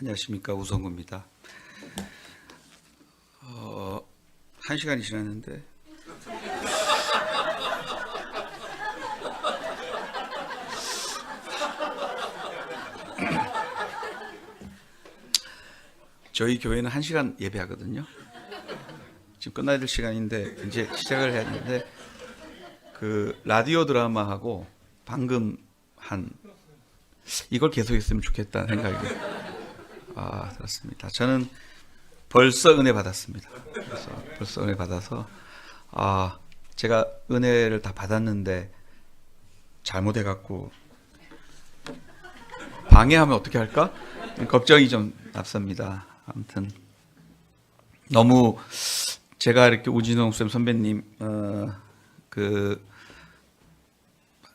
안녕하십니까, 우성구입니다. 1시간이 지났는데 저희 교회는 1시간 예배하거든요. 지금 끝나야 될 시간인데 이제 시작을 해야 되는데 그 라디오 드라마하고 방금 한 이걸 계속했으면 좋겠다는 생각이 들었습니다. 저는 벌써 은혜 받았습니다. 그래서 벌써 은혜 받아서 제가 은혜를 다 받았는데 잘못해갖고 방해하면 어떻게 할까? 걱정이 좀 앞섭니다. 아무튼 너무 제가 이렇게 우진웅 쌤 선배님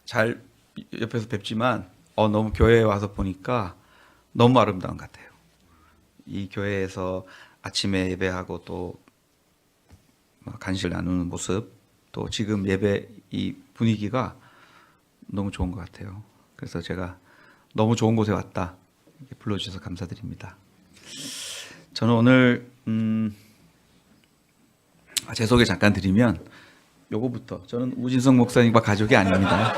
잘 옆에서 뵙지만 너무 교회에 와서 보니까 너무 아름다운 것 같아요. 이 교회에서 아침에 예배하고 또 간식을 나누는 모습, 또 지금 예배 이 분위기가 너무 좋은 것 같아요. 그래서 제가 너무 좋은 곳에 왔다 이렇게 불러주셔서 감사드립니다. 저는 오늘 제 소개 잠깐 드리면 요거부터 저는 우진성 목사님과 가족이 아닙니다.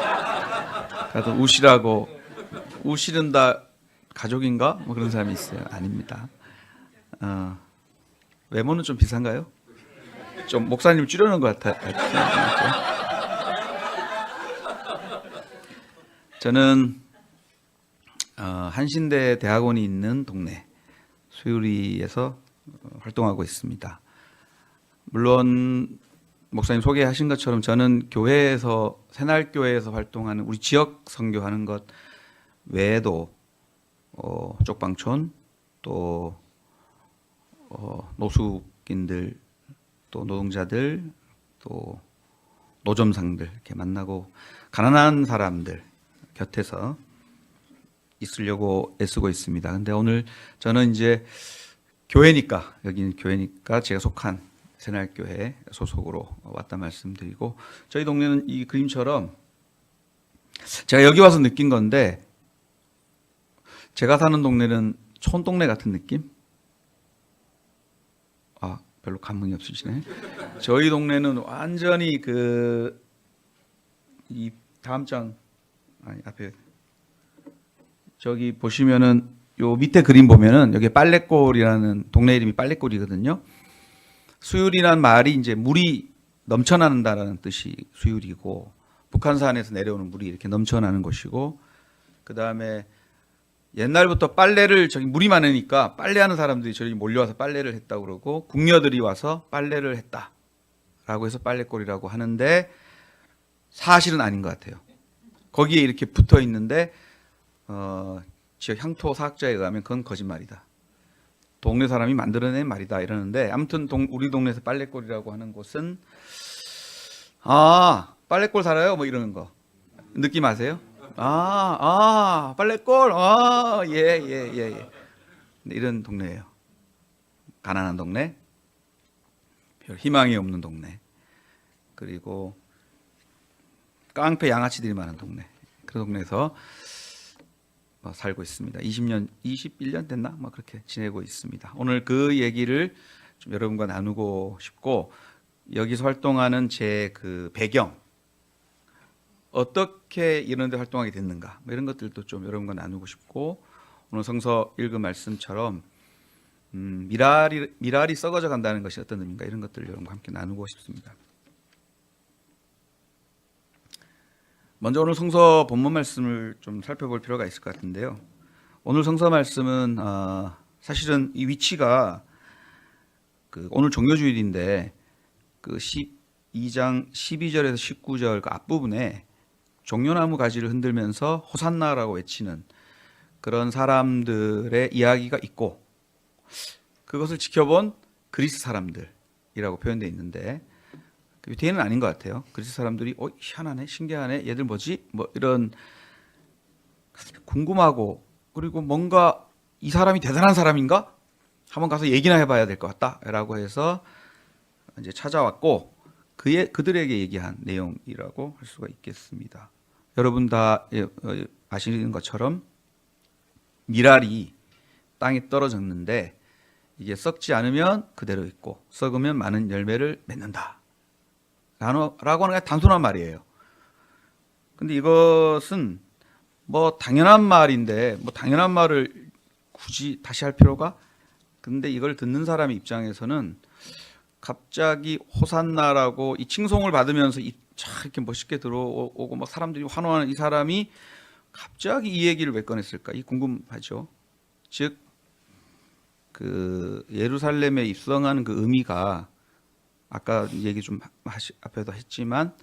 다들 우시라고 우시는 다 가족인가? 뭐 그런 사람이 있어요. 아닙니다. 외모는 좀 비싼가요? 좀 목사님 줄여놓은 것 같아요. 저는 한신대 대학원이 있는 동네 수유리에서 활동하고 있습니다. 물론 목사님 소개하신 것처럼 저는 교회에서 새날교회에서 활동하는 우리 지역 선교하는 것 외에도 쪽방촌 또 노숙인들 또 노동자들 또 노점상들 이렇게 만나고 가난한 사람들 곁에서 있으려고 애쓰고 있습니다. 근데 오늘 저는 이제 교회니까 여기는 교회니까 제가 속한 새날교회 소속으로 왔다 말씀드리고 저희 동네는 이 그림처럼 제가 여기 와서 느낀 건데 제가 사는 동네는 촌동네 같은 느낌? 별로 감흥이 없으시네. 저희 동네는 완전히 이 다음 장 앞에 저기 보시면은 요 밑에 그림 보면은 여기 빨래골이라는 동네 이름이 빨래골이거든요. 수율이란 말이 이제 물이 넘쳐난다라는 뜻이 수율이고 북한산에서 내려오는 물이 이렇게 넘쳐나는 곳이고 그 다음에 옛날부터 빨래를 저기 물이 많으니까 빨래하는 사람들이 저기 몰려와서 빨래를 했다고 그러고 궁녀들이 와서 빨래를 했다라고 해서 빨래골이라고 하는데 사실은 아닌 것 같아요. 거기에 이렇게 붙어 있는데 지역 향토 사학자에 의하면 그건 거짓말이다. 동네 사람이 만들어낸 말이다 이러는데 아무튼 우리 동네에서 빨래골이라고 하는 곳은 빨래골 살아요? 뭐 이러는 거 느낌 아세요? 빨래골 예. 이런 동네예요. 가난한 동네, 별 희망이 없는 동네, 그리고 깡패 양아치들이 많은 동네. 그런 동네에서 살고 있습니다. 21년 됐나? 그렇게 지내고 있습니다. 오늘 그 얘기를 좀 여러분과 나누고 싶고 여기서 활동하는 제 그 배경 어떻게 이런 데 활동하게 됐는가 이런 것들도 좀 여러분과 나누고 싶고 오늘 성서 읽은 말씀처럼 미랄이 썩어져 간다는 것이 어떤 의미인가 이런 것들을 여러분과 함께 나누고 싶습니다. 먼저 오늘 성서 본문 말씀을 좀 살펴볼 필요가 있을 것 같은데요. 오늘 성서 말씀은 사실은 이 위치가 오늘 종료주일인데 12장 12절에서 19절 그 앞부분에 종려나무 가지를 흔들면서 호산나라고 외치는 그런 사람들의 이야기가 있고 그것을 지켜본 그리스 사람들이라고 표현되어 있는데 그 뒤에는 아닌 것 같아요. 그리스 사람들이 희한하네, 신기하네, 얘들 뭐지? 이런 궁금하고 그리고 뭔가 이 사람이 대단한 사람인가? 한번 가서 얘기나 해봐야 될 것 같다라고 해서 이제 찾아왔고 그들에게 얘기한 내용이라고 할 수가 있겠습니다. 여러분 다 아시는 것처럼 미랄이 땅에 떨어졌는데 이게 썩지 않으면 그대로 있고 썩으면 많은 열매를 맺는다. 라고 하는 게 단순한 말이에요. 근데 이것은 뭐 당연한 말인데 뭐 당연한 말을 굳이 다시 할 필요가? 근데 이걸 듣는 사람의 입장에서는 갑자기 호산나라고 이 칭송을 받으면서 이렇게 멋있게 들어오고 막 사람들이 환호하는 이 사람이 갑자기 이 얘기를 왜 꺼냈을까? 이 궁금하죠. 즉 그 예루살렘에 입성하는 그 의미가 아까 얘기 좀 앞에도 했지만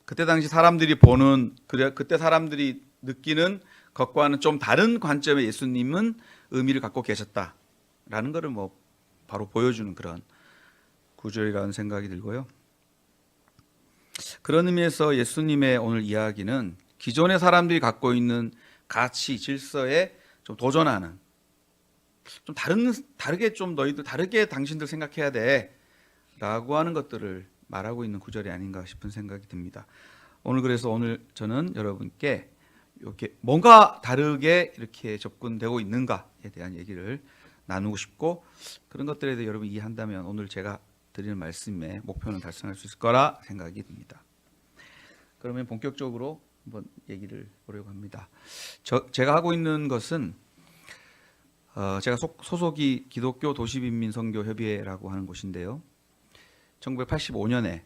그때 당시 사람들이 보는 그때 사람들이 느끼는 것과는 좀 다른 관점의 예수님은 의미를 갖고 계셨다라는 것을 뭐 바로 보여주는 그런 구절이라는 생각이 들고요. 그런 의미에서 예수님의 오늘 이야기는 기존의 사람들이 갖고 있는 가치, 질서에 좀 도전하는 좀 다르게 좀 너희들 다르게 당신들 생각해야 돼라고 하는 것들을 말하고 있는 구절이 아닌가 싶은 생각이 듭니다. 그래서 오늘 저는 여러분께 이렇게 뭔가 다르게 이렇게 접근되고 있는가에 대한 얘기를 나누고 싶고 그런 것들에 대해 여러분이 이해한다면 오늘 제가 드리는 말씀의 목표는 달성할 수 있을 거라 생각이 듭니다. 그러면 본격적으로 한번 얘기를 보려고 합니다. 제가 하고 있는 것은 제가 소속이 기독교 도시빈민선교협의회라고 하는 곳인데요. 1985년에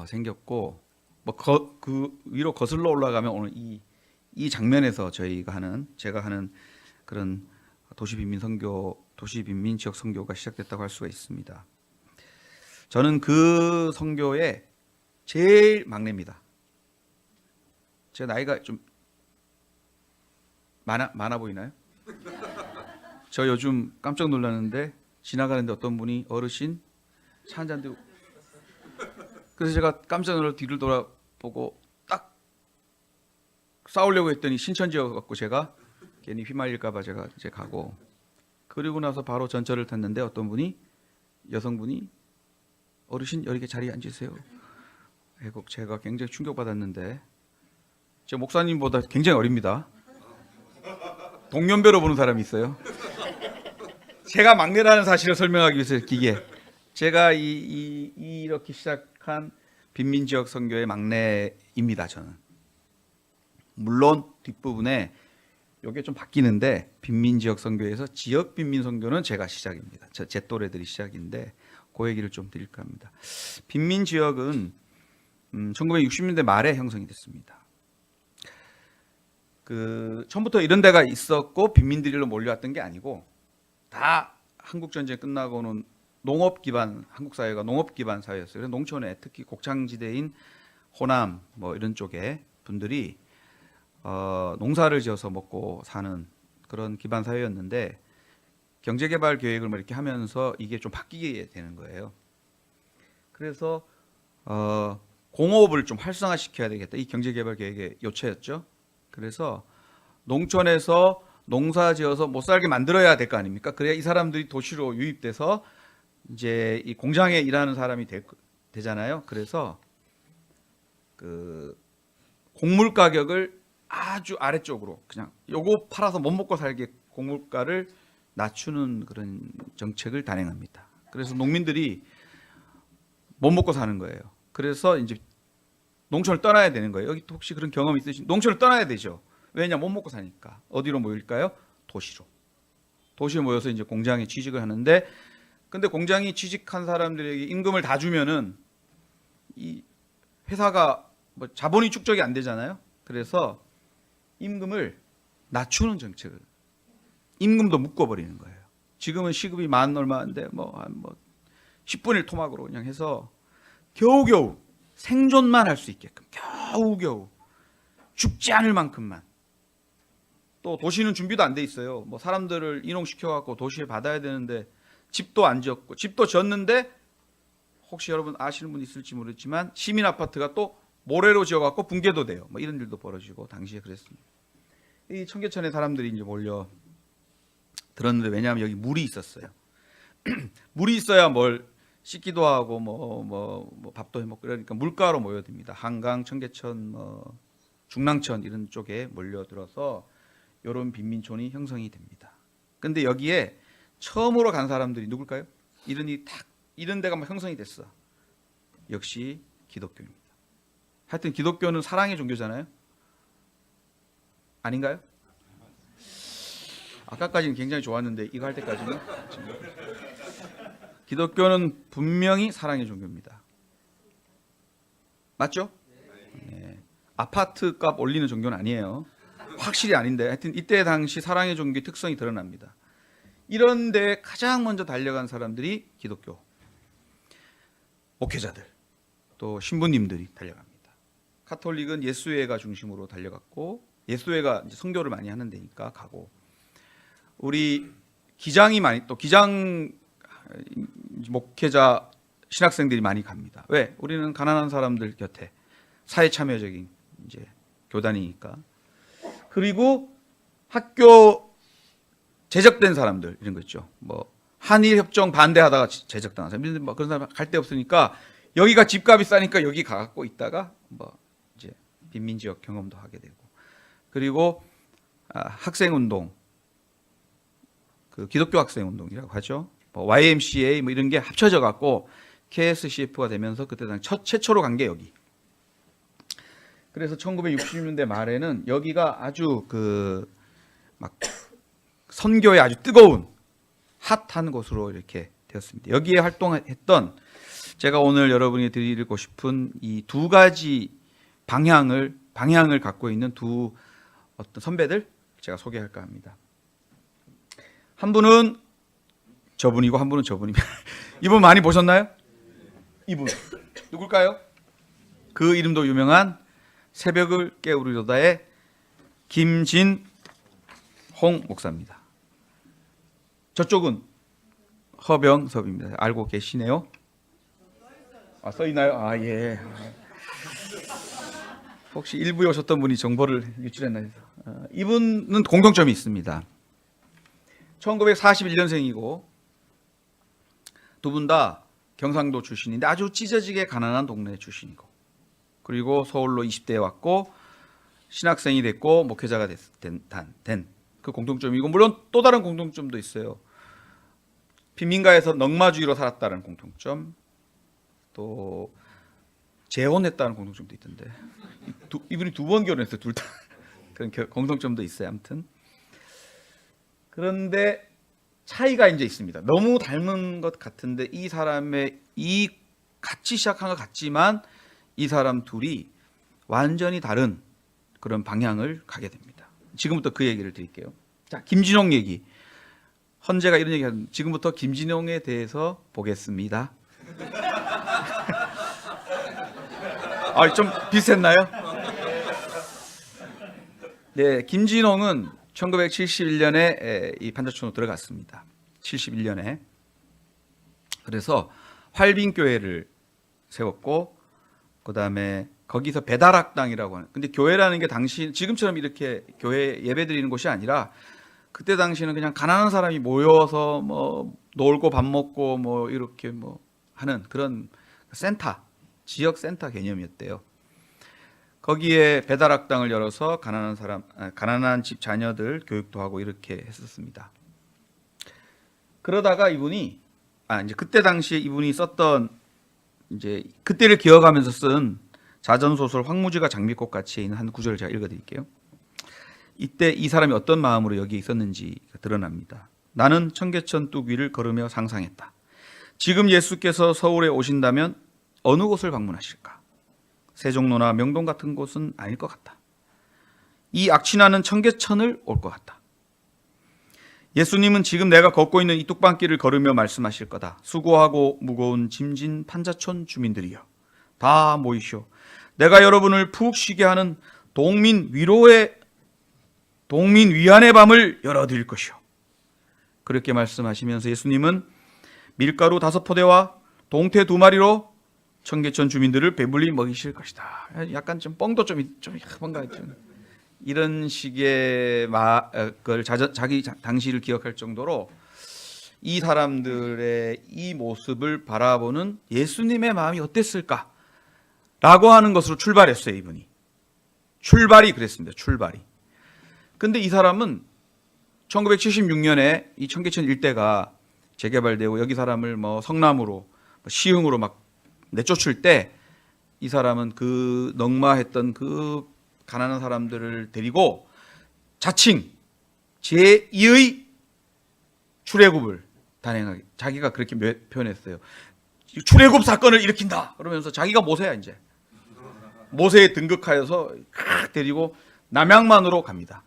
생겼고 뭐 그 위로 거슬러 올라가면 오늘 이 장면에서 제가 하는 그런 도시빈민 지역 선교가 시작됐다고 할 수가 있습니다. 저는 그 선교의 제일 막내입니다. 제 나이가 좀 많아 보이나요? 저 요즘 깜짝 놀랐는데 지나가는데 어떤 분이 어르신 차 한 잔 들고 그래서 제가 깜짝 놀라 뒤를 돌아보고 딱 싸우려고 했더니 신천지여갖고 제가 괜히 휘말릴까봐 제가 이제 가고 그리고 나서 바로 전철을 탔는데 어떤 분이 여성분이 어르신 여기 자리에 앉으세요. 제가 굉장히 충격받았는데 제 목사님보다 굉장히 어립니다. 동년배로 보는 사람이 있어요. 제가 막내라는 사실을 설명하기 위해서 기계. 제가 이렇게 시작한 빈민지역 선교의 막내입니다. 저는. 물론 뒷부분에 이게 좀 바뀌는데 빈민지역 선교에서 지역 빈민 선교는 제가 시작입니다. 제 또래들이 시작인데 그 얘기를 좀 드릴까 합니다. 빈민지역은 1960년대 말에 형성이 됐습니다. 처음부터 이런 데가 있었고 빈민들로 몰려왔던 게 아니고 다 한국 전쟁 끝나고는 농업 기반 한국 사회가 농업 기반 사회였어요. 그래서 농촌에 특히 곡창지대인 호남 뭐 이런 쪽에 분들이 농사를 지어서 먹고 사는 그런 기반 사회였는데 경제개발 계획을 뭐 이렇게 하면서 이게 좀 바뀌게 되는 거예요. 그래서 공업을 좀 활성화시켜야 되겠다. 이 경제개발 계획의 요체였죠. 그래서 농촌에서 농사 지어서 못 살게 만들어야 될 거 아닙니까? 그래야 이 사람들이 도시로 유입돼서 이제 이 공장에 일하는 사람이 되잖아요. 그래서 그 곡물 가격을 아주 아래쪽으로 그냥 요거 팔아서 못 먹고 살게 곡물가를 낮추는 그런 정책을 단행합니다. 그래서 농민들이 못 먹고 사는 거예요. 그래서 이제 농촌을 떠나야 되는 거예요. 여기 혹시 그런 경험 있으신? 농촌을 떠나야 되죠. 왜냐 못 먹고 사니까. 어디로 모일까요? 도시로. 도시에 모여서 이제 공장에 취직을 하는데, 근데 공장이 취직한 사람들에게 임금을 다 주면은 이 회사가 뭐 자본이 축적이 안 되잖아요. 그래서 임금을 낮추는 정책을, 임금도 묶어버리는 거예요. 지금은 시급이 만 얼마인데 뭐 10분의 1 토막으로 그냥 해서 겨우겨우 생존만 할 수 있게끔 겨우겨우 죽지 않을 만큼만. 또 도시는 준비도 안 돼 있어요. 뭐 사람들을 이농시켜갖고 도시에 받아야 되는데 집도 안 지었고, 집도 지었는데 혹시 여러분 아시는 분 있을지 모르겠지만 시민 아파트가 또 모래로 지어갖고 붕괴도 돼요. 뭐 이런 일도 벌어지고 당시에 그랬습니다. 이 청계천에 사람들이 이제 몰려 들었는데, 왜냐하면 여기 물이 있었어요. 물이 있어야 뭘 씻기도 하고 뭐 밥도 해 먹고, 그러니까 물가로 모여듭니다. 한강, 청계천, 뭐 중랑천 이런 쪽에 몰려들어서 이런 빈민촌이 형성이 됩니다. 근데 여기에 처음으로 간 사람들이 누굴까요? 이런 데가 막 형성이 됐어. 역시 기독교입니다. 하여튼 기독교는 사랑의 종교잖아요. 아닌가요? 아까까지는 굉장히 좋았는데 이거 할 때까지는 기독교는 분명히 사랑의 종교입니다. 맞죠? 네. 아파트 값 올리는 종교는 아니에요. 확실히 아닌데 하여튼 이때 당시 사랑의 종교의 특성이 드러납니다. 이런데 가장 먼저 달려간 사람들이 기독교 목회자들 또 신부님들이 달려갑니다. 카톨릭은 예수회가 중심으로 달려갔고 예수회가 이제 선교를 많이 하는 데니까 가고 우리 기장이 많이 또 기장 목회자 신학생들이 많이 갑니다. 왜? 우리는 가난한 사람들 곁에 사회 참여적인 이제 교단이니까. 그리고 학교 제적된 사람들 이런 거 있죠. 뭐 한일 협정 반대하다가 제적당한 사람, 뭐 그런 사람 갈 데 없으니까 여기가 집값이 싸니까 여기 가갖고 있다가 뭐 이제 빈민 지역 경험도 하게 되고 그리고 학생 운동, 그 기독교 학생 운동이라고 하죠. 뭐 YMCA 뭐 이런 게 합쳐져 갖고 KSCF가 되면서 그때 당 최초로 간 게 여기. 그래서 1960년대 말에는 여기가 아주 그 막 선교에 아주 뜨거운 핫한 곳으로 이렇게 되었습니다. 여기에 활동했던 제가 오늘 여러분이 드리고 싶은 이 두 가지 방향을 갖고 있는 두 어떤 선배들 제가 소개할까 합니다. 한 분은 저분이고 한 분은 저분입니다. 이분 많이 보셨나요? 이분 누굴까요? 그 이름도 유명한 새벽을 깨우리로다의 김진홍 목사입니다. 저쪽은 허병섭입니다. 알고 계시네요? 써 있나요? 예. 혹시 일부에 오셨던 분이 정보를 유출했나 해서. 이분은 공통점이 있습니다. 1941년생이고 두 분 다 경상도 출신인데 아주 찢어지게 가난한 동네 출신이고 그리고 서울로 20대에 왔고 신학생이 됐고 목회자가 된 그 공통점이고 물론 또 다른 공통점도 있어요. 빈민가에서 넉마주의로 살았다는 공통점 또 재혼했다는 공통점도 있던데 이분이 두 번 결혼했어요. 둘 다. 그런 공통점도 있어요. 아무튼 그런데 차이가 이제 있습니다. 너무 닮은 것 같은데 이 사람의 이 같이 시작한 것 같지만 이 사람 둘이 완전히 다른 그런 방향을 가게 됩니다. 지금부터 그 얘기를 드릴게요. 자, 김진홍 얘기. 헌재가 이런 얘기 하는 지금부터 김진홍에 대해서 보겠습니다. 좀 비슷했나요? 네, 김진홍은 1971년에 이 판자촌으로 들어갔습니다. 71년에. 그래서 활빈교회를 세웠고 그다음에 거기서 배달학당이라고 하는 근데 교회라는 게 당시 지금처럼 이렇게 교회 예배 드리는 곳이 아니라 그때 당시는 그냥 가난한 사람이 모여서 뭐 놀고 밥 먹고 뭐 이렇게 뭐 하는 그런 센터, 지역 센터 개념이었대요. 거기에 배달학당을 열어서 가난한 집 자녀들 교육도 하고 이렇게 했었습니다. 그러다가 이분이 이제 그때 당시에 이분이 썼던 이제 그때를 기억하면서 쓴 자전소설 황무지가 장미꽃 같이에 있는 한 구절을 제가 읽어드릴게요. 이때 이 사람이 어떤 마음으로 여기에 있었는지 드러납니다. 나는 청계천 뚝 위를 걸으며 상상했다. 지금 예수께서 서울에 오신다면 어느 곳을 방문하실까? 세종로나 명동 같은 곳은 아닐 것 같다. 이 악취나는 청계천을 올 것 같다. 예수님은 지금 내가 걷고 있는 이 뚝방길을 걸으며 말씀하실 거다. 수고하고 무거운 짐진 판자촌 주민들이여 다 모이시오. 내가 여러분을 푹 쉬게 하는 동민 위안의 밤을 열어드릴 것이오. 그렇게 말씀하시면서 예수님은 밀가루 5포대와 동태 2마리로 청계천 주민들을 배불리 먹이실 것이다. 약간 좀 뻥도 좀 뭔가 좀 이런 식의 걸 자기 당시를 기억할 정도로 이 사람들의 이 모습을 바라보는 예수님의 마음이 어땠을까? 라고 하는 것으로 출발했어요. 이분이. 출발이 그랬습니다. 출발이. 근데 이 사람은 1976년에 이 청계천 일대가 재개발되고 여기 사람을 뭐 성남으로 시흥으로 막 내쫓을 때 이 사람은 그 넉마했던 그 가난한 사람들을 데리고 자칭 제2의 출애굽을 단행하게, 자기가 그렇게 표현했어요. 출애굽 사건을 일으킨다 그러면서 자기가 모세야. 이제 모세에 등극하여서 데리고 남양만으로 갑니다.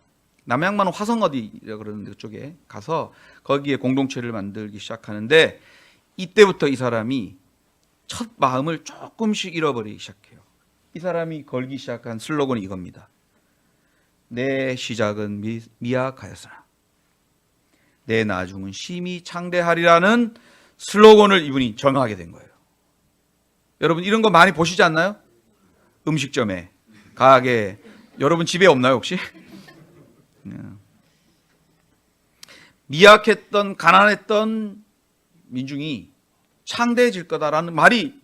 남양만은 화성어디라 그러는데 그쪽에 가서 거기에 공동체를 만들기 시작하는데, 이때부터 이 사람이 첫 마음을 조금씩 잃어버리기 시작해요. 이 사람이 걸기 시작한 슬로건이 이겁니다. 내 시작은 미약하였으나 내 나중은 심히 창대하리라는 슬로건을 이분이 정하게 된 거예요. 여러분 이런 거 많이 보시지 않나요? 음식점에, 가게, 여러분 집에 없나요 혹시? 미약했던 가난했던 민중이 창대해질 거다라는 말이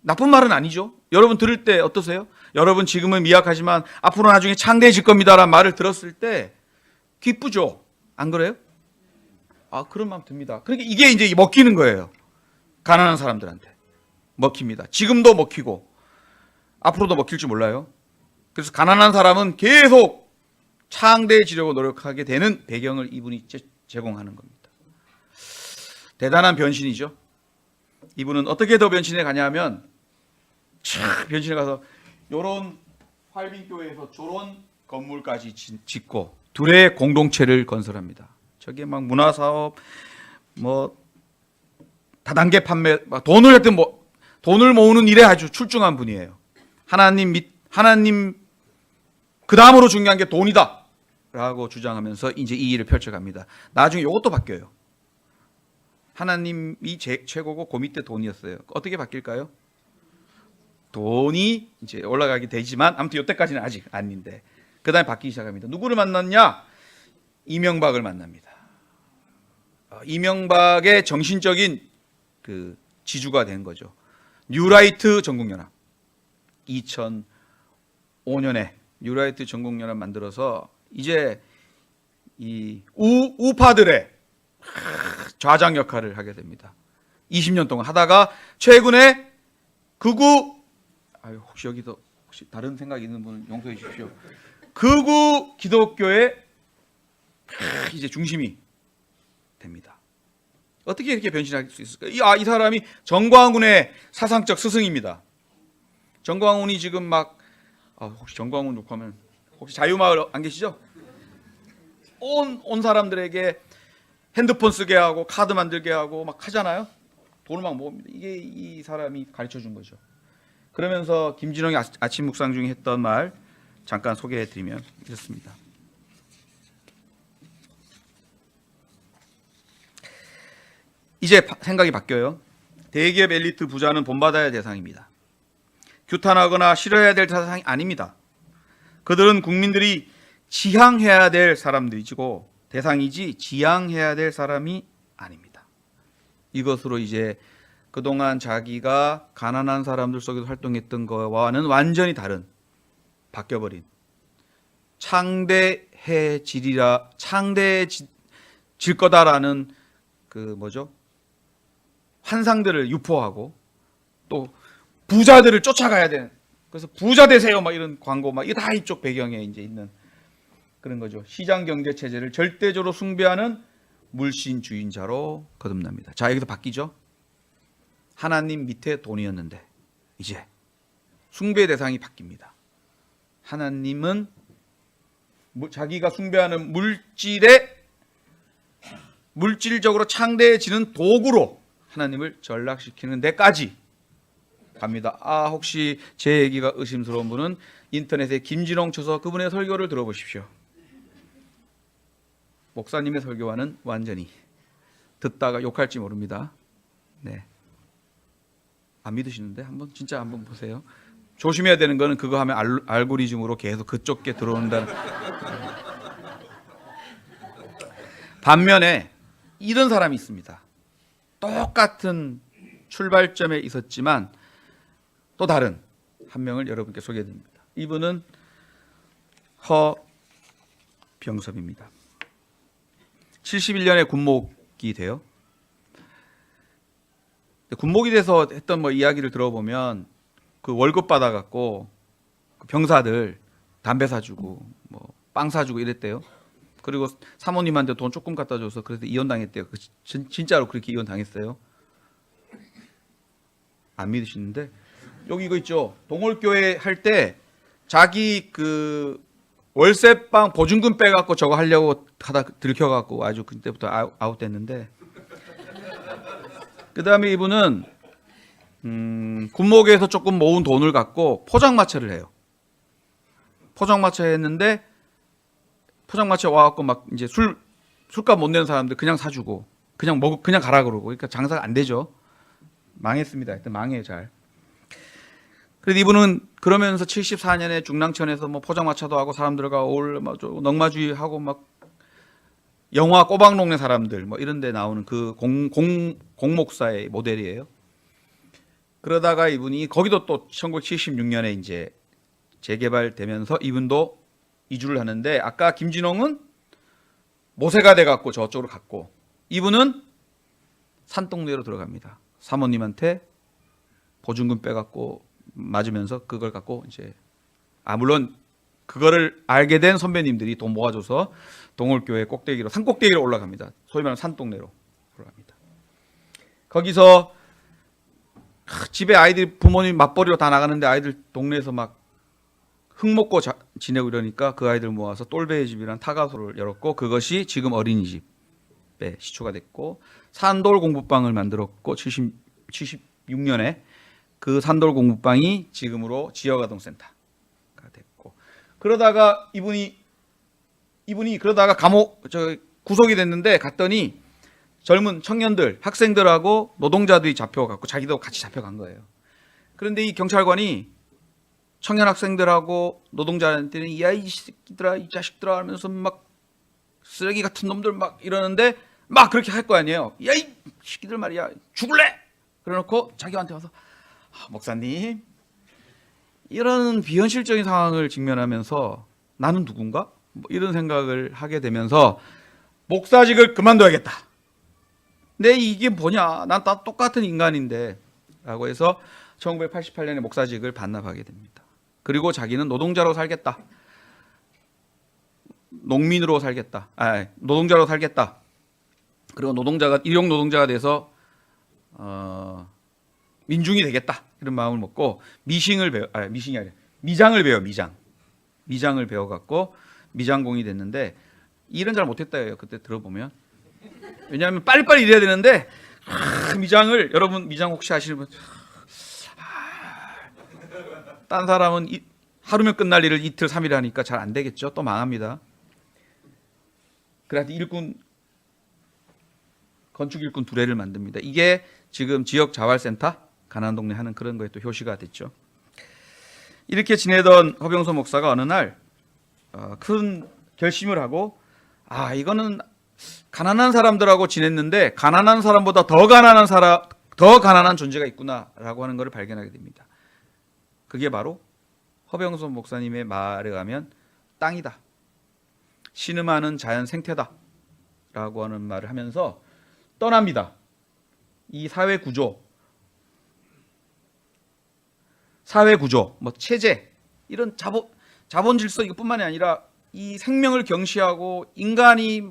나쁜 말은 아니죠. 여러분 들을 때 어떠세요? 여러분 지금은 미약하지만 앞으로 나중에 창대해질 겁니다라는 말을 들었을 때 기쁘죠? 안 그래요? 아, 그런 마음 듭니다. 그러니까 이게 이제 먹히는 거예요. 가난한 사람들한테 먹힙니다. 지금도 먹히고 앞으로도 먹힐 줄 몰라요. 그래서 가난한 사람은 계속 창대해지려고 노력하게 되는 배경을 이분이 제공하는 겁니다. 대단한 변신이죠. 이분은 어떻게 더 변신해 가냐면 변신해 가서 요런 활빈교회에서 저런 건물까지 짓고 둘의 공동체를 건설합니다. 저게 막 문화사업, 뭐 다단계 판매, 돈을 하여튼 뭐 돈을 모으는 일에 아주 출중한 분이에요. 하나님 그 다음으로 중요한 게 돈이다라고 주장하면서 이제 이 일을 펼쳐갑니다. 나중에 이것도 바뀌어요. 하나님이 최고고 그 밑에 돈이었어요. 어떻게 바뀔까요? 돈이 이제 올라가게 되지만 아무튼 이때까지는 아직 아닌데 그 다음에 바뀌기 시작합니다. 누구를 만났냐? 이명박을 만납니다. 이명박의 정신적인 그 지주가 된 거죠. 뉴라이트 전국연합. 2005년에 뉴라이트 전국연합 만들어서 이제 이 우파들의 좌장 역할을 하게 됩니다. 20년 동안 하다가 최근에 극우, 혹시 여기도 혹시 다른 생각 있는 분은 용서해 주십시오. 극우 기독교의 이제 중심이 됩니다. 어떻게 이렇게 변신할 수 있을까? 이 사람이 정광훈의 사상적 스승입니다. 정광훈이 지금 막 혹시 정광훈 욕하면 혹시 자유마을 안 계시죠? 온 사람들에게 핸드폰 쓰게 하고 카드 만들게 하고 막 하잖아요. 돈을 막 모읍니다. 이게 이 사람이 가르쳐 준 거죠. 그러면서 김진홍이 아침 묵상 중에 했던 말 잠깐 소개해 드리면 이렇습니다. 이제 생각이 바뀌어요. 대기업 엘리트 부자는 본받아야 할 대상입니다. 규탄하거나 싫어해야 될 대상이 아닙니다. 그들은 국민들이 지향해야 될 사람들이고 대상이지 지향해야 될 사람이 아닙니다. 이것으로 이제 그동안 자기가 가난한 사람들 속에서 활동했던 것과는 완전히 다른 바뀌어버린 창대해질 거다라는 그 환상들을 유포하고 또 부자들을 쫓아가야 되는, 그래서 부자 되세요 막 이런 광고 막 이게 다 이쪽 배경에 이제 있는 그런 거죠. 시장 경제 체제를 절대적으로 숭배하는 물신주의자로 거듭납니다. 자, 여기서 바뀌죠. 하나님 밑에 돈이었는데 이제 숭배 대상이 바뀝니다. 하나님은 자기가 숭배하는 물질적으로 창대해지는 도구로 하나님을 전락시키는 데까지 갑니다. 혹시 제 얘기가 의심스러운 분은 인터넷에 김진홍 쳐서 그분의 설교를 들어보십시오. 목사님의 설교와는 완전히 듣다가 욕할지 모릅니다. 네. 안 믿으시는데 진짜 한번 보세요. 조심해야 되는 거는 그거 하면 알고리즘으로 계속 그쪽에 들어온다는. 반면에 이런 사람이 있습니다. 똑같은 출발점에 있었지만 또 다른 한 명을 여러분께 소개해드립니다. 이분은 병섭입니다. 71년에 군목이 돼요. 군목이 돼서 했던 뭐 이야기를 들어보면 그 월급 받아갖고 그 병사들 담배 사주고 뭐 빵 사주고 이랬대요. 그리고 사모님한테 돈 조금 갖다 줘서 그래서 이혼당했대요. 진짜로 그렇게 이혼당했어요. 안 믿으시는데 여기 이거 있죠. 동월교회 할 때 자기 그 월세방 보증금 빼갖고 저거 하려고 하다 들켜갖고 아주 그때부터 아웃됐는데 그 다음에 이분은 군목에서 조금 모은 돈을 갖고 포장마차를 해요. 포장마차 했는데 포장마차 와갖고 막 이제 술값 못 내는 사람들 그냥 사주고 그냥 가라 그러고 그러니까 장사가 안 되죠. 망했습니다. 하여튼 망해요 잘. 그래서 이분은 그러면서 74년에 중랑천에서 뭐 포장마차도 하고 사람들과 넉마주의 하고 막 영화 꼬박농내 사람들 뭐 이런 데 나오는 그 공목사의 모델이에요. 그러다가 이분이 거기도 또 1976년에 이제 재개발되면서 이분도 이주를 하는데 아까 김진홍은 모세가 돼 갖고 저쪽으로 갔고 이분은 산동네로 들어갑니다. 사모님한테 보증금 빼 갖고 맞으면서 그걸 갖고 이제 물론 그거를 알게 된 선배님들이 돈 모아줘서 동월교회 꼭대기로 산꼭대기로 올라갑니다. 소위 말하는 산동네로 올라갑니다. 거기서 집에 아이들이 부모님 맞벌이로 다 나가는데 아이들 동네에서 막 흙 먹고 지내고 이러니까 그 아이들 모아서 똘배의 집이라는 타가소를 열었고 그것이 지금 어린이집에 시초가 됐고 산돌 공부방을 만들었고 76년에 그 산돌 공부방이 지금으로 지역아동센터가 됐고 그러다가 이분이 그러다가 구속이 됐는데 갔더니 젊은 청년들 학생들하고 노동자들이 잡혀갖고 자기도 같이 잡혀간 거예요. 그런데 이 경찰관이 청년 학생들하고 노동자한테는 야 이 새끼들아 이 자식들아 하면서 막 쓰레기 같은 놈들 막 이러는데 막 그렇게 할 거 아니에요. 야 이 새끼들 말이야 죽을래? 그래놓고 자기한테 와서 목사님 이런 비현실적인 상황을 직면하면서 나는 누군가? 뭐 이런 생각을 하게 되면서 목사직을 그만둬야겠다. 근데 이게 뭐냐? 난 다 똑같은 인간인데 라고 해서 1988년에 목사직을 반납하게 됩니다. 그리고 자기는 노동자로 살겠다. 농민으로 살겠다. 노동자로 살겠다. 그리고 일용 노동자가 돼서 민중이 되겠다. 이런 마음을 먹고 미장을 배워. 미장을 배워갖고 미장공이 됐는데 일은 잘 못했다예요. 그때 들어보면. 왜냐하면 빨리빨리 일해야 되는데 여러분 미장 혹시 아시는 분? 딴 사람은 하루면 끝날 일을 이틀 3일 하니까 잘 안 되겠죠. 또 망합니다. 그래서 건축 일꾼 두레를 만듭니다. 이게 지금 지역 자활센터 가난한 동네 하는 그런 거에 또 효시가 됐죠. 이렇게 지내던 허병서 목사가 어느 날 큰 결심을 하고 이거는 가난한 사람들하고 지냈는데 가난한 사람보다 더 가난한 존재가 있구나라고 하는 것을 발견하게 됩니다. 그게 바로 허병서 목사님의 말에 의하면 땅이다. 신음하는 자연 생태다. 라고 하는 말을 하면서 떠납니다. 이 사회 구조, 뭐 체제, 이런 자본 질서 이것뿐만이 아니라 이 생명을 경시하고 인간이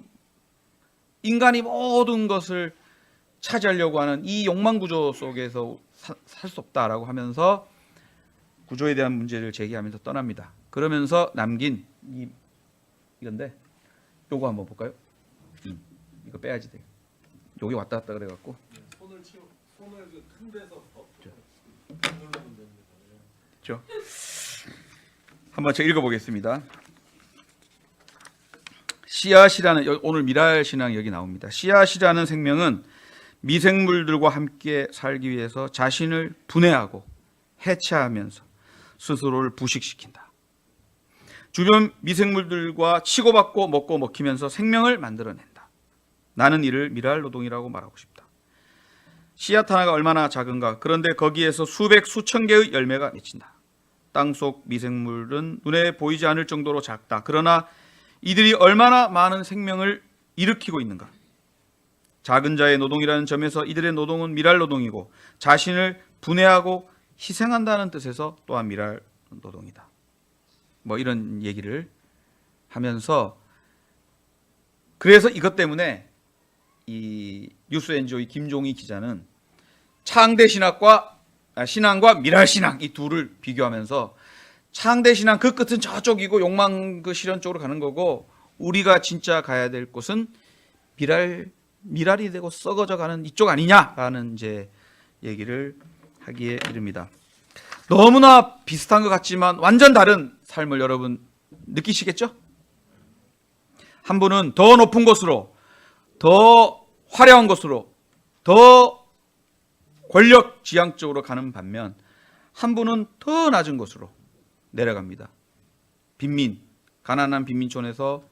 모든 것을 차지하려고 하는 이 욕망 구조 속에서 살 수 없다라고 하면서 구조에 대한 문제를 제기하면서 떠납니다. 그러면서 남긴 이건데 요거 한번 볼까요? 이거 빼야지 돼. 여기 왔다 갔다 그래갖고 손을 큰 데서 그렇죠? 한번 제가 읽어보겠습니다. 씨앗이라는 오늘 미랄 신앙 여기 나옵니다. 씨앗이라는 생명은 미생물들과 함께 살기 위해서 자신을 분해하고 해체하면서 스스로를 부식시킨다. 주변 미생물들과 치고받고 먹고 먹히면서 생명을 만들어낸다. 나는 이를 미랄 노동이라고 말하고 싶다. 씨앗 하나가 얼마나 작은가. 그런데 거기에서 수백 수천 개의 열매가 맺힌다. 땅속 미생물은 눈에 보이지 않을 정도로 작다. 그러나 이들이 얼마나 많은 생명을 일으키고 있는가. 작은 자의 노동이라는 점에서 이들의 노동은 미랄 노동이고 자신을 분해하고 희생한다는 뜻에서 또한 미랄 노동이다. 뭐 이런 얘기를 하면서, 그래서 이것 때문에 이 뉴스 NGO의 김종희 기자는 창대 신앙과 미랄 신앙 이 둘을 비교하면서 창대 신앙 그 끝은 저쪽이고 욕망 그 실현 쪽으로 가는 거고, 우리가 진짜 가야 될 곳은 미랄이 되고 썩어져 가는 이쪽 아니냐라는 이제 얘기를 하기에 이릅니다. 너무나 비슷한 것 같지만 완전 다른 삶을 여러분 느끼시겠죠? 한 분은 더 높은 곳으로, 더 화려한 곳으로, 더 권력 지향 쪽으로 가는 반면 한 분은 더 낮은 곳으로 내려갑니다. 가난한 빈민촌에서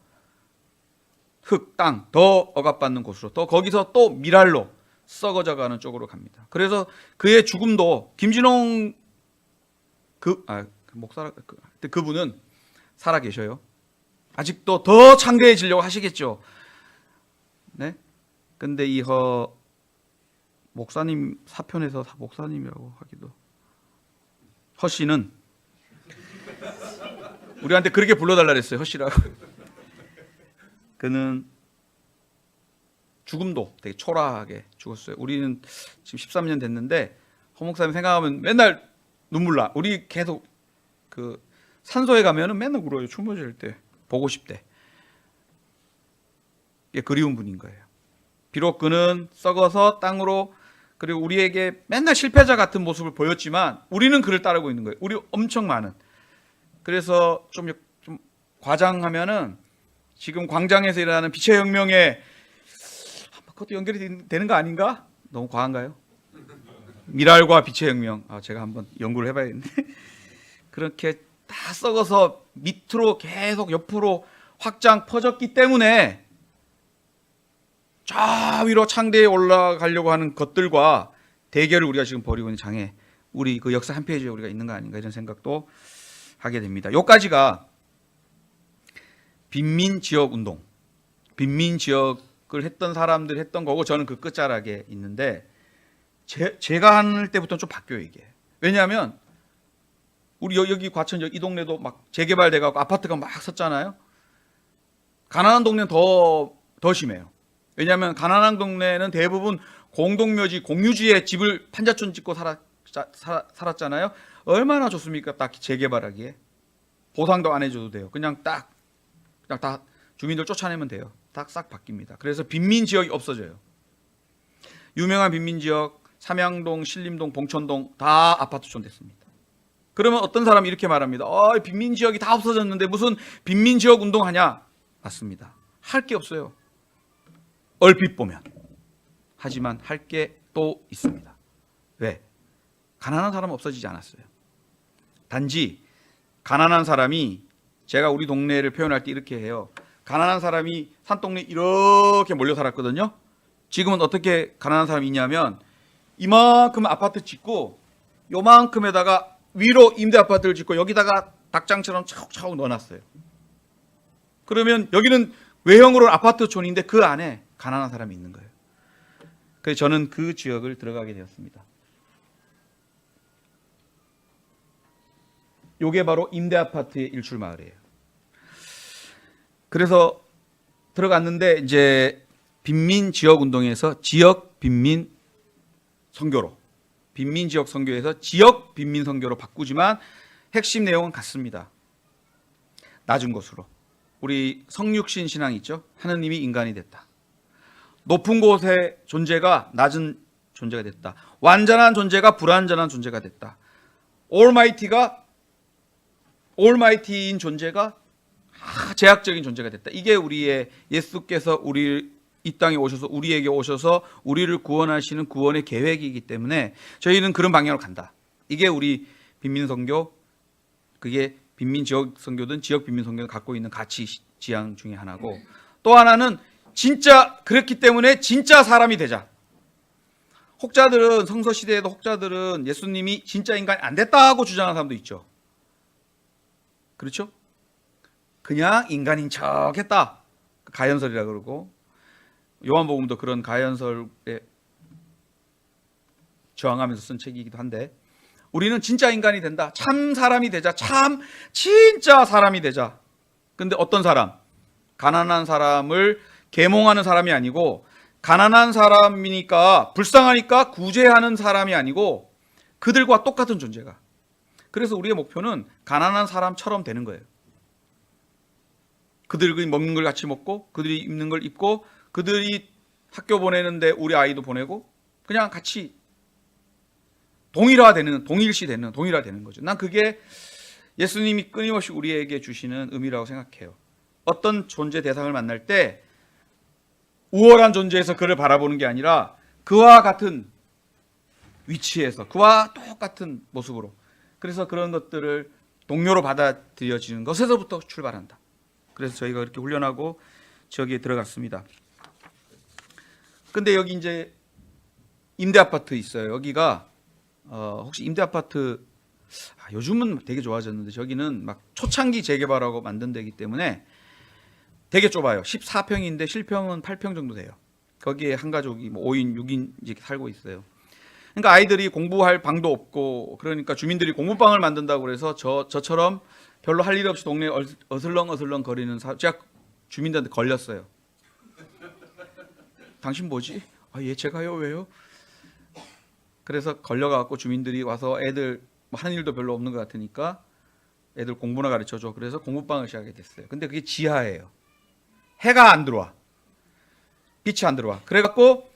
흙, 땅, 더 억압받는 곳으로, 또 거기서 또 미랄로 썩어져 가는 쪽으로 갑니다. 그래서 그의 죽음도 김진홍 그분은 살아 계셔요. 아직도 더 창대해지려고 하시겠죠. 네? 근데 이 목사님 사편에서 목사님이라고 하기도, 허 씨는 우리한테 그렇게 불러달라 그랬어요. 허 씨라고. 그는 죽음도 되게 초라하게 죽었어요. 우리는 지금 13년 됐는데 허 목사님 생각하면 맨날 눈물 나. 우리 계속 그 산소에 가면은 맨날 울어요. 추모질 때 보고 싶대. 이게 그리운 분인 거예요. 비록 그는 썩어서 땅으로, 그리고 우리에게 맨날 실패자 같은 모습을 보였지만 우리는 그를 따르고 있는 거예요. 우리 엄청 많은. 그래서 좀 과장하면은 지금 광장에서 일어나는 빛의 혁명에 그것도 연결이 되는 거 아닌가? 너무 과한가요? 미랄과 빛의 혁명. 제가 한번 연구를 해봐야겠네. 그렇게 다 썩어서 밑으로 계속 옆으로 확장 퍼졌기 때문에 저 위로 창대에 올라가려고 하는 것들과 대결을 우리가 지금 벌이고 있는 장에, 우리 그 역사 한 페이지에 우리가 있는 거 아닌가, 이런 생각도 하게 됩니다. 여기까지가 빈민지역 운동, 빈민지역을 했던 사람들 했던 거고, 저는 그 끝자락에 있는데, 제가 할 때부터는 좀 바뀌어요, 이게. 왜냐하면 우리 여기 과천역 이 동네도 막 재개발돼가지고 아파트가 막 섰잖아요. 가난한 동네는 더 심해요. 왜냐하면 가난한 동네는 대부분 공동묘지, 공유지에 집을 판자촌 짓고 살았잖아요. 얼마나 좋습니까? 딱 재개발하기에. 보상도 안 해줘도 돼요. 그냥 다 주민들 쫓아내면 돼요. 싹 바뀝니다. 그래서 빈민지역이 없어져요. 유명한 빈민지역 삼양동, 신림동, 봉천동 다 아파트촌 됐습니다. 그러면 어떤 사람이 이렇게 말합니다. 빈민지역이 다 없어졌는데 무슨 빈민지역 운동하냐? 맞습니다. 할 게 없어요. 얼핏 보면. 하지만 할 게 또 있습니다. 왜? 가난한 사람은 없어지지 않았어요. 단지 가난한 사람이, 제가 우리 동네를 표현할 때 이렇게 해요. 가난한 사람이 산동네 이렇게 몰려 살았거든요. 지금은 어떻게 가난한 사람이 있냐면 이만큼 아파트 짓고 요만큼에다가 위로 임대 아파트를 짓고 여기다가 닭장처럼 차곡차곡 넣어놨어요. 그러면 여기는 외형으로 아파트촌인데 그 안에 가난한 사람이 있는 거예요. 그래서 저는 그 지역을 들어가게 되었습니다. 이게 바로 임대 아파트의 일출 마을이에요. 그래서 들어갔는데 이제 빈민 지역 운동에서 지역 빈민 선교로, 빈민 지역 선교에서 지역 빈민 선교로 바꾸지만 핵심 내용은 같습니다. 낮은 곳으로. 우리 성육신 신앙 있죠? 하느님이 인간이 됐다. 높은 곳의 존재가 낮은 존재가 됐다. 완전한 존재가 불완전한 존재가 됐다. 올마이티인 존재가 제약적인 존재가 됐다. 이게 우리의 예수께서 이 땅에 오셔서 우리에게 오셔서 우리를 구원하시는 구원의 계획이기 때문에 저희는 그런 방향으로 간다. 이게 우리 빈민선교, 그게 빈민지역 선교든 지역 빈민선교든 갖고 있는 가치 지향 중에 하나고, 또 하나는 진짜 그렇기 때문에 진짜 사람이 되자. 혹자들은, 성서시대에도 혹자들은 예수님이 진짜 인간이 안 됐다고 주장하는 사람도 있죠. 그렇죠? 그냥 인간인 척했다. 가연설이라 그러고, 요한복음도 그런 가연설에 저항하면서 쓴 책이기도 한데, 우리는 진짜 인간이 된다. 참 사람이 되자. 참 진짜 사람이 되자. 근데 어떤 사람? 가난한 사람을 계몽하는 사람이 아니고, 가난한 사람이니까 불쌍하니까 구제하는 사람이 아니고 그들과 똑같은 존재가. 그래서 우리의 목표는 가난한 사람처럼 되는 거예요. 그들이 먹는 걸 같이 먹고, 그들이 입는 걸 입고, 그들이 학교 보내는데 우리 아이도 보내고, 그냥 같이 동일화되는 거죠. 난 그게 예수님이 끊임없이 우리에게 주시는 의미라고 생각해요. 어떤 존재 대상을 만날 때 우월한 존재에서 그를 바라보는 게 아니라 그와 같은 위치에서 그와 똑같은 모습으로, 그래서 그런 것들을 동료로 받아들여지는 것에서부터 출발한다. 그래서 저희가 그렇게 훈련하고 저기에 들어갔습니다. 근데 여기 이제 임대 아파트 있어요. 여기가 혹시 임대 아파트 요즘은 되게 좋아졌는데, 저기는 막 초창기 재개발하고 만든 데이기 때문에 되게 좁아요. 14평인데 실평은 8평 정도 돼요. 거기에 한 가족이 뭐 5인, 6인 이렇게 살고 있어요. 그러니까 아이들이 공부할 방도 없고, 그러니까 주민들이 공부방을 만든다고 그래서 저처럼 별로 할 일 없이 동네에 어슬렁어슬렁 거리는 제가 주민들한테 걸렸어요. 당신 뭐지? 예, 제가요. 왜요? 그래서 걸려가지고 주민들이 와서 애들 하는 일도 별로 없는 것 같으니까 애들 공부나 가르쳐줘. 그래서 공부방을 시작하게 됐어요. 근데 그게 지하예요. 해가 안 들어와. 빛이 안 들어와. 그래갖고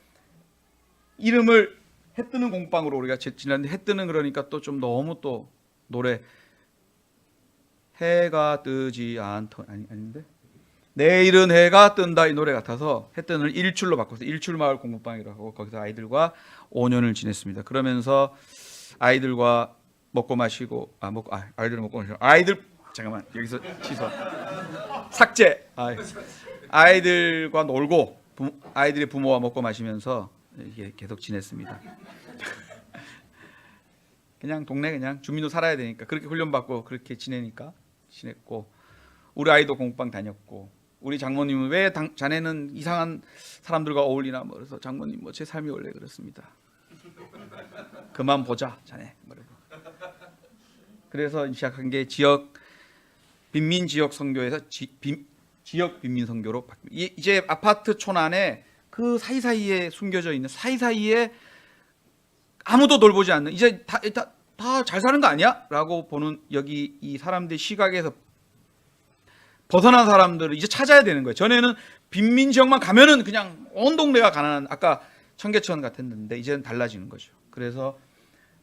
이름을 해 뜨는 공부방으로 우리가 지났는데, 해 뜨는 그러니까 또 좀 너무 또 노래 해가 뜨지 아닌데 내일은 해가 뜬다 이 노래 같아서 해 뜨는 일출로 바꿔서 일출마을 공부방이라고 하고 거기서 아이들과 5년을 지냈습니다. 그러면서 아이들과 먹고 마시고 아이들 먹고 마시고 잠깐만 여기서 취소 삭제 아이들과 놀고 아이들의 부모와 먹고 마시면서 이게 계속 지냈습니다. 그냥 동네 그냥 주민도 살아야 되니까 그렇게 훈련받고 그렇게 지냈고, 우리 아이도 공부방 다녔고, 우리 장모님은 왜 자네는 이상한 사람들과 어울리나 뭐 그래서 장모님 제 삶이 원래 그렇습니다. 그만 보자 자네. 그래서 시작한 게 빈민 지역 선교에서 지역 빈민 선교로 바뀌고, 이제 아파트촌 안에 그 사이사이에 숨겨져 있는 사이사이에 아무도 돌보지 않는, 이제 다 잘 사는 거 아니야? 라고 보는 여기 이 사람들 시각에서 벗어난 사람들을 이제 찾아야 되는 거예요. 전에는 빈민 지역만 가면은 그냥 온 동네가 가난한, 아까 청계천 같았는데 이제는 달라지는 거죠. 그래서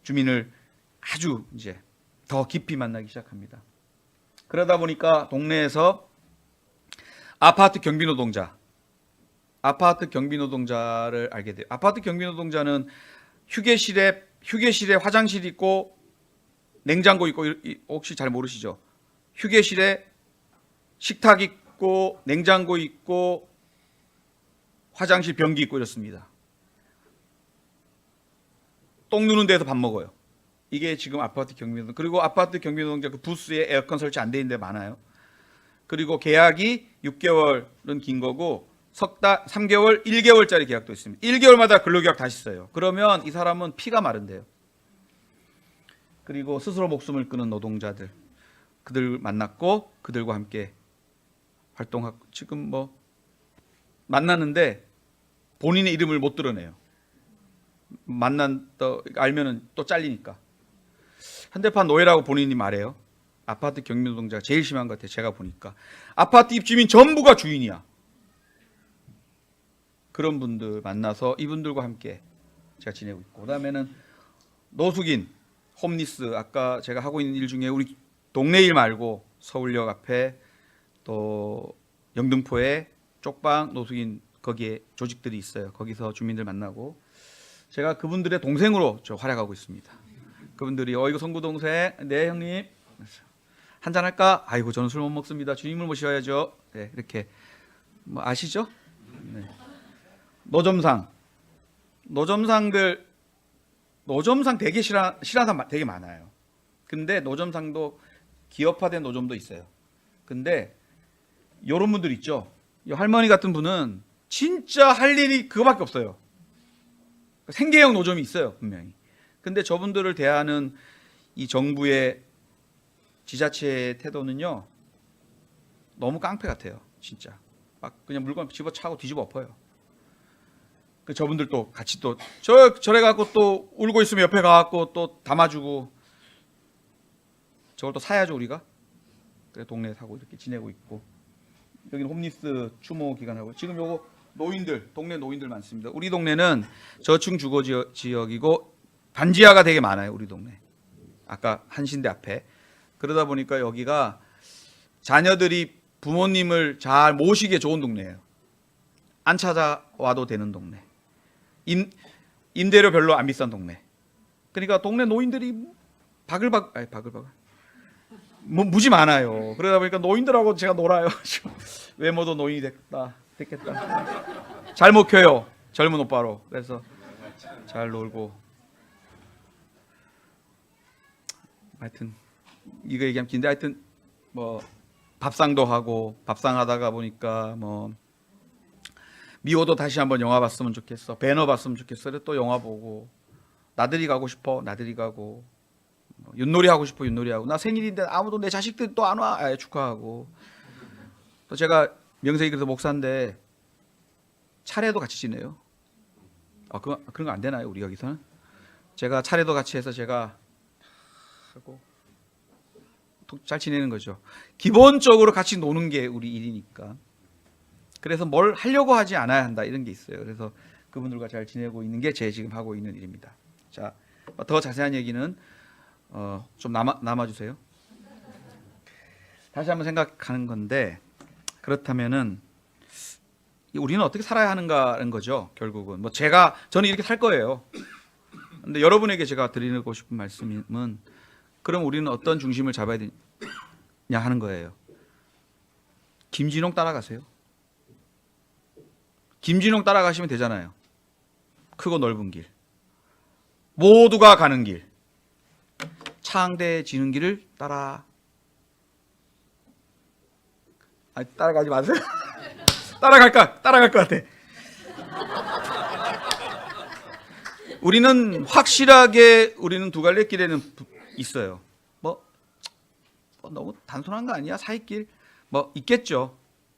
주민을 아주 이제 더 깊이 만나기 시작합니다. 그러다 보니까 동네에서 아파트 경비 노동자를 알게 돼요. 아파트 경비 노동자는 휴게실에 화장실 있고 냉장고 있고, 혹시 잘 모르시죠? 휴게실에 식탁 있고 냉장고 있고 화장실 변기 있고 이렇습니다. 똥 누는 데서 밥 먹어요. 이게 지금 아파트 경비 노동자. 그리고 아파트 경비 노동자 그 부스에 에어컨 설치 안 돼 있는 데 많아요. 그리고 계약이 6개월은 긴 거고 3개월, 1개월짜리 계약도 있습니다. 1개월마다 근로계약 다시 써요. 그러면 이 사람은 피가 마른대요. 그리고 스스로 목숨을 끊은 노동자들, 그들 만났고 그들과 함께 활동하고, 지금 만났는데 본인의 이름을 못 드러내요. 알면은 또 잘리니까. 현대판 노예라고 본인이 말해요. 아파트 경비 노동자가 제일 심한 것 같아요. 제가 보니까 아파트 입주민 전부가 주인이야. 그런 분들 만나서 이분들과 함께 제가 지내고 있고, 그다음에는 노숙인, 홈리스, 아까 제가 하고 있는 일 중에 우리 동네 일 말고 서울역 앞에 또 영등포에 쪽방 노숙인 거기에 조직들이 있어요. 거기서 주민들 만나고 제가 그분들의 동생으로 활약하고 있습니다. 그분들이 이거 성구 동생, 네 형님 한잔 할까? 아이고 저는 술 못 먹습니다. 주님을 모셔야죠. 네, 이렇게 아시죠? 네. 노점상 되게 싫어하는 사람 되게 많아요. 근데 노점상도 기업화된 노점도 있어요. 근데 요런 분들 있죠. 이 할머니 같은 분은 진짜 할 일이 그거밖에 없어요. 생계형 노점이 있어요, 분명히. 근데 저분들을 대하는 이 정부의 지자체의 태도는요, 너무 깡패 같아요, 진짜. 막 그냥 물건 집어차고 뒤집어 엎어요. 그 저분들 또 같이 또 저래 갖고 또 울고 있으면 옆에 가갖고 또 담아주고, 저걸 또 사야죠 우리가. 그래 동네에 사고 이렇게 지내고 있고. 여기는 홈리스 추모 기간하고, 지금 요거 노인들, 동네 노인들 많습니다. 우리 동네는 저층 주거 지역이고 반지하가 되게 많아요, 우리 동네. 아까 한신대 앞에. 그러다 보니까 여기가 자녀들이 부모님을 잘 모시기에 좋은 동네예요. 안 찾아와도 되는 동네. 임대료 별로 안 비싼 동네. 그러니까 동네 노인들이 바글바글 뭐 무지 많아요. 그러다 보니까 노인들하고 제가 놀아요. 외모도 노인이 됐겠다. 잘 먹혀요, 젊은 오빠로. 그래서 잘 놀고. 하여튼 이거 얘기하면 긴데, 하여튼 뭐 밥상도 하고, 밥상하다가 보니까 뭐 미호도 다시 한번 영화 봤으면 좋겠어, 배너 봤으면 좋겠어. 그래 또 영화 보고, 나들이 가고 싶어, 나들이 가고, 윷놀이 하고 싶어, 윷놀이 하고. 나 생일인데 아무도 내 자식들 또 안 와, 축하하고. 또 제가 명색이 그래서 목사인데 차례도 같이 지내요. 그런 거 안 되나요, 우리 여기서는? 제가 차례도 같이 해서 제가 하고 잘 지내는 거죠. 기본적으로 같이 노는 게 우리 일이니까. 그래서 뭘 하려고 하지 않아야 한다, 이런 게 있어요. 그래서 그분들과 잘 지내고 있는 게 제 지금 하고 있는 일입니다. 자, 더 자세한 얘기는 좀 남아주세요. 다시 한번 생각하는 건데, 그렇다면은 우리는 어떻게 살아야 하는가는 거죠. 결국은 뭐 저는 이렇게 살 거예요. 근데 여러분에게 제가 드리고 싶은 말씀은, 그럼 우리는 어떤 중심을 잡아야 되냐 하는 거예요. 김진홍 따라가세요. 김진홍 따라가시면 되잖아요. 크고 넓은 길, 모두가 가는 길, 창대해지는 길을 따라가지 마세요. 따라갈 것 같아. 우리는 확실하게 두 갈래 길에는 있어요. 뭐 너무 단순한 거 아니야? 사이길 뭐 있겠죠.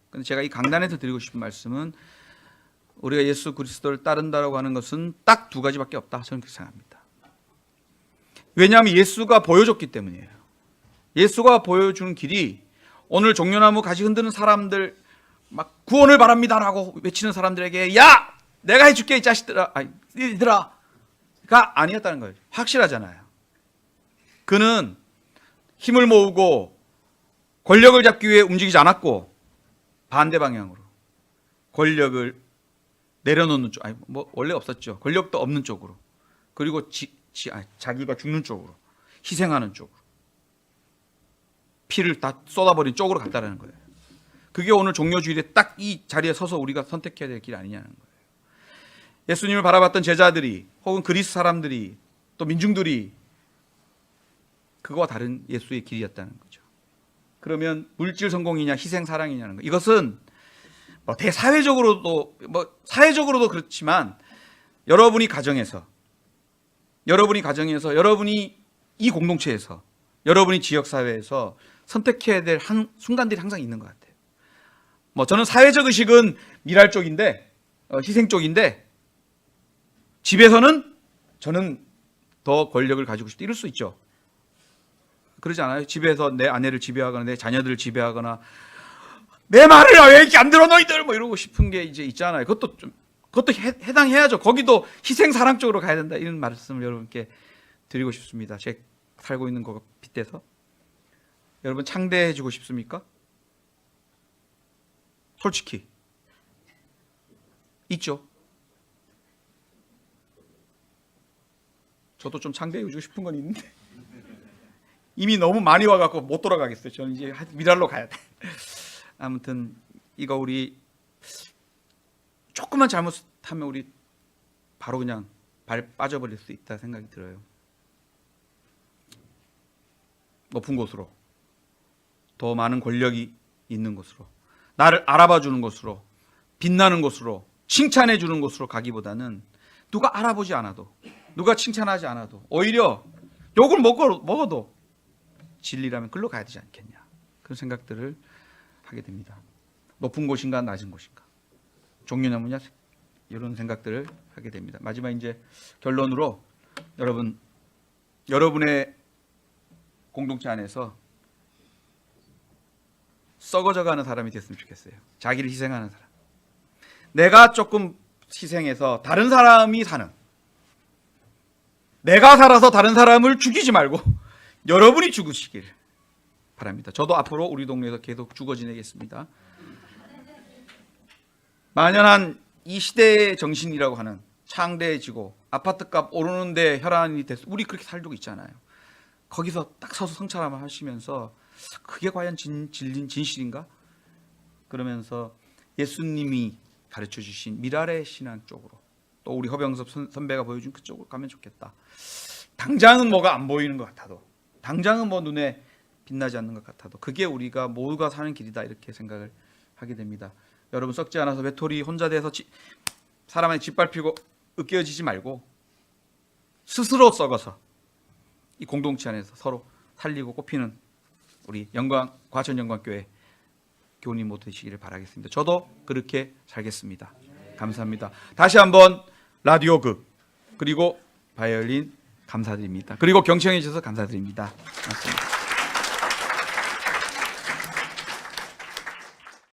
근데 제가 이 강단에서 드리고 싶은 말씀은, 우리가 예수 그리스도를 따른다라고 하는 것은 딱 두 가지밖에 없다, 저는 그렇게 생각합니다. 왜냐하면 예수가 보여줬기 때문이에요. 예수가 보여주는 길이, 오늘 종려나무 가지 흔드는 사람들, 막 구원을 바랍니다라고 외치는 사람들에게 야, 내가 해줄게 이 자식들아, 이들아가 아니었다는 거예요. 확실하잖아요. 그는 힘을 모으고 권력을 잡기 위해 움직이지 않았고, 반대 방향으로 권력을 내려놓는 쪽, 뭐 원래 없었죠. 권력도 없는 쪽으로, 그리고 자기가 죽는 쪽으로, 희생하는 쪽으로, 피를 다 쏟아버린 쪽으로 갔다라는 거예요. 그게 오늘 종려주일에 딱 이 자리에 서서 우리가 선택해야 될 길 아니냐는 거예요. 예수님을 바라봤던 제자들이, 혹은 그리스 사람들이, 또 민중들이 그거와 다른 예수의 길이었다는 거죠. 그러면 물질 성공이냐 희생 사랑이냐는 거, 이것은 뭐 대사회적으로도 사회적으로도 그렇지만, 여러분이 가정에서, 여러분이 이 공동체에서, 여러분이 지역 사회에서 선택해야 될 순간들이 항상 있는 것 같아요. 뭐 저는 사회적 의식은 미랄 쪽인데, 희생 쪽인데, 집에서는 저는 더 권력을 가지고 싶다, 이럴 수 있죠. 그러지 않아요? 집에서 내 아내를 지배하거나 내 자녀들을 지배하거나, 내 말을 왜 이렇게 안 들어 너희들, 뭐 이러고 싶은 게 이제 있잖아요. 그것도 해당해야죠. 거기도 희생 사랑 쪽으로 가야 된다, 이런 말씀을 여러분께 드리고 싶습니다. 제 살고 있는 거 빗대서. 여러분 창대해지고 싶습니까? 솔직히 있죠. 저도 좀 창대해지고 싶은 건 있는데 이미 너무 많이 와갖고 못 돌아가겠어요. 저는 이제 미랄로 가야 돼. 아무튼 이거 우리 조금만 잘못하면 우리 바로 그냥 발 빠져버릴 수 있다 생각이 들어요. 높은 곳으로, 더 많은 권력이 있는 곳으로, 나를 알아봐 주는 곳으로, 빛나는 곳으로, 칭찬해 주는 곳으로 가기보다는 누가 알아보지 않아도, 누가 칭찬하지 않아도, 오히려 욕을 먹어도 진리라면 글로 가야 되지 않겠냐, 그런 생각들을 하게 됩니다. 높은 곳인가 낮은 곳인가, 종려나무냐, 이런 생각들을 하게 됩니다. 마지막 이제 결론으로 여러분의 공동체 안에서 썩어져가는 사람이 됐으면 좋겠어요. 자기를 희생하는 사람. 내가 조금 희생해서 다른 사람이 사는, 내가 살아서 다른 사람을 죽이지 말고 여러분이 죽으시길 바랍니다. 저도 앞으로 우리 동네에서 계속 죽어 지내겠습니다. 만연한 이 시대의 정신이라고 하는, 창대해지고 아파트값 오르는데 혈안이 돼서 우리 그렇게 살고 있잖아요. 거기서 딱 서서 성찰함을 하시면서 그게 과연 진실인가? 그러면서 예수님이 가르쳐 주신 미랄의 신앙 쪽으로, 또 우리 허병섭 선배가 보여준 그쪽으로 가면 좋겠다. 당장은 뭐가 안 보이는 것 같아도, 당장은 뭐 눈에 빛나지 않는 것 같아도 그게 우리가 모두가 사는 길이다, 이렇게 생각을 하게 됩니다. 여러분, 썩지 않아서 외톨이 혼자 돼서 사람한테 짓밟히고 으깨어지지 말고 스스로 썩어서 이 공동체 안에서 서로 살리고 꽃피는 우리 과천영광교회 교우님 모두 되시기를 바라겠습니다. 저도 그렇게 살겠습니다. 감사합니다. 다시 한번 라디오극 그리고 바이올린 감사드립니다. 그리고 경청해 주셔서 감사드립니다. 고맙습니다.